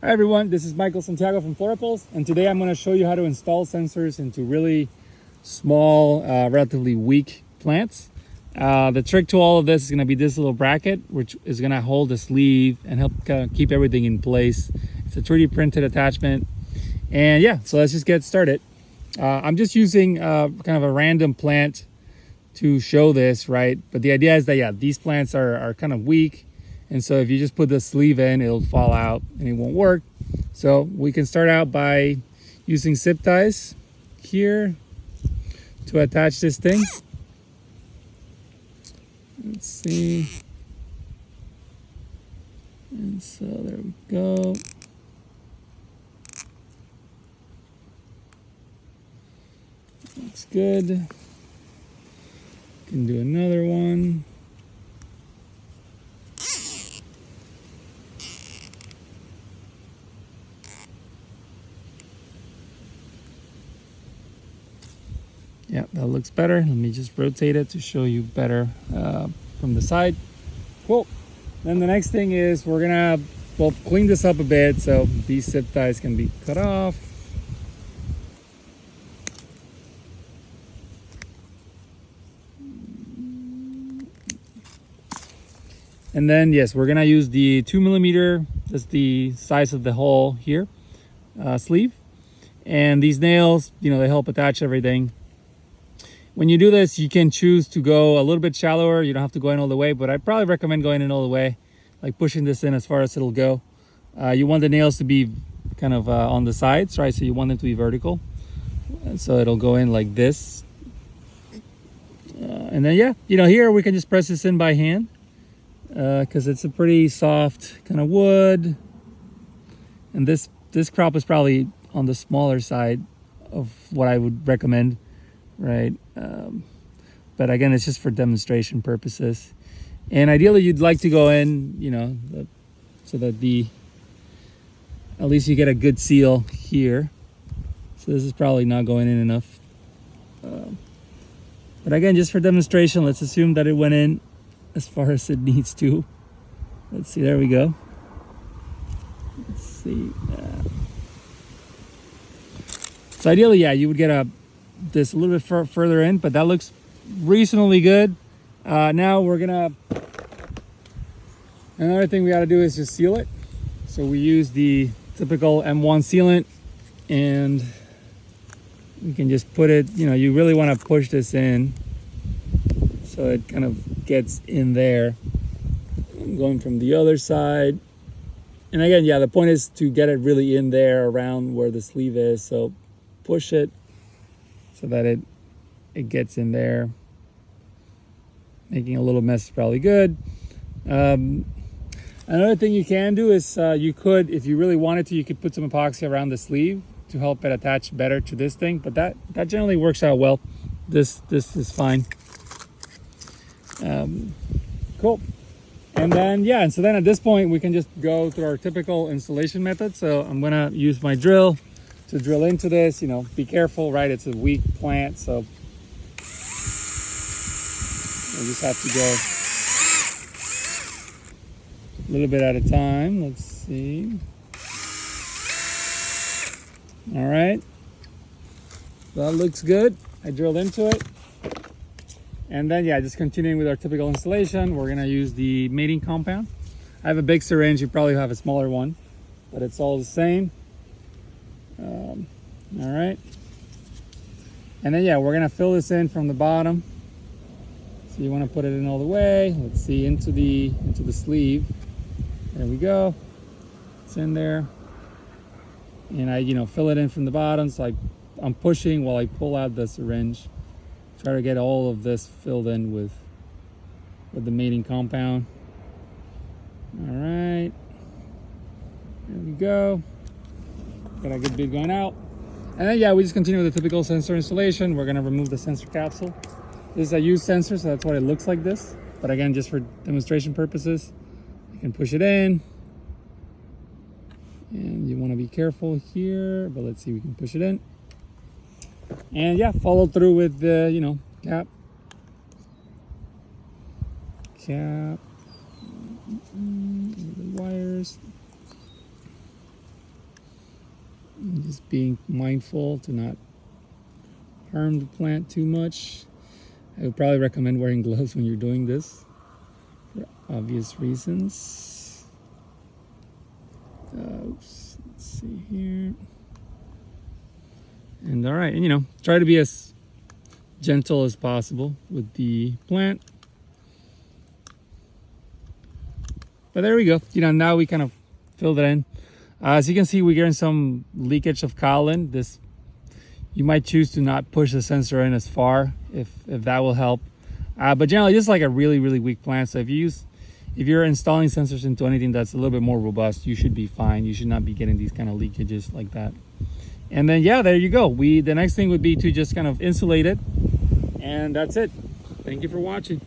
Hi everyone, this is Michael Santiago from FloraPulse, and today I'm going to show you how to install sensors into really small, relatively weak plants. The trick to all of this is going to be this little bracket, which is going to hold the sleeve and help keep everything in place. It's a 3D printed attachment, and yeah, so let's just get started. I'm just using kind of a random plant to show this, right? But the idea is that, yeah, these plants are kind of weak. And so if you just put the sleeve in, it'll fall out and it won't work. So we can start out by using zip ties here to attach this thing. Let's see. And so there we go. Looks good. Can do another one. Yeah, that looks better. Let me just rotate it to show you better from the side. Cool. Then the next thing is we're gonna, well, clean this up a bit so these zip ties can be cut off. And then, yes, we're gonna use the 2mm, that's the size of the hole here, sleeve. And these nails, you know, they help attach everything. When you do this, you can choose to go a little bit shallower. You don't have to go in all the way, but I probably recommend going in all the way, like pushing this in as far as it'll go. You want the nails to be kind of on the sides, right? So you want them to be vertical. And so it'll go in like this. And then, yeah, you know, here we can just press this in by hand because it's a pretty soft kind of wood. And this crop is probably on the smaller side of what I would recommend. Right, but again, it's just for demonstration purposes, and ideally you'd like to go in, you know, so that at least you get a good seal here. So this is probably not going in enough, but again, just for demonstration, let's assume that it went in as far as it needs to. Let's see, there we go. Let's see. So ideally, yeah, you would get this a little bit further in, but that looks reasonably good. Now we're gonna, another thing we got to do is just seal it. So we use the typical M1 sealant, and we can just put it, you know, you really want to push this in so it kind of gets in there. I'm going from the other side, and again, yeah, the point is to get it really in there around where the sleeve is. So push it so that it gets in there. Making a little mess is probably good. Another thing you can do is you could, if you really wanted to, you could put some epoxy around the sleeve to help it attach better to this thing, but that generally works out well. This is fine. Cool. And then, yeah, and so then at this point we can just go through our typical installation method. So I'm gonna use my drill to drill into this. You know, be careful, right? It's a weak plant, so we just have to go a little bit at a time. Let's see. All right, that looks good. I drilled into it. And then, yeah, just continuing with our typical installation, we're gonna use the mating compound. I have a big syringe, you probably have a smaller one, but it's all the same. All right, and then, yeah, we're gonna fill this in from the bottom. So you want to put it in all the way. Let's see, into the sleeve. There we go. It's in there, and I, you know, fill it in from the bottom. So I'm pushing while I pull out the syringe. Try to get all of this filled in with the mating compound. All right, there we go. Got a good bit going out. And then, yeah, we just continue with the typical sensor installation. We're gonna remove the sensor capsule. This is a used sensor, so that's why it looks like this. But again, just for demonstration purposes, you can push it in. And you wanna be careful here, but let's see, we can push it in. And yeah, follow through with the, you know, cap. The wires. Just being mindful to not harm the plant too much. I would probably recommend wearing gloves when you're doing this for obvious reasons. Oops, let's see here. And all right, and try to be as gentle as possible with the plant. But there we go. Now we kind of filled it in. As you can see, we're getting some leakage of kaolin. You might choose to not push the sensor in as far if that will help. But generally, this is like a really, really weak plant. So if you're installing sensors into anything that's a little bit more robust, you should be fine. You should not be getting these kind of leakages like that. And then, yeah, there you go. The next thing would be to just kind of insulate it. And that's it. Thank you for watching.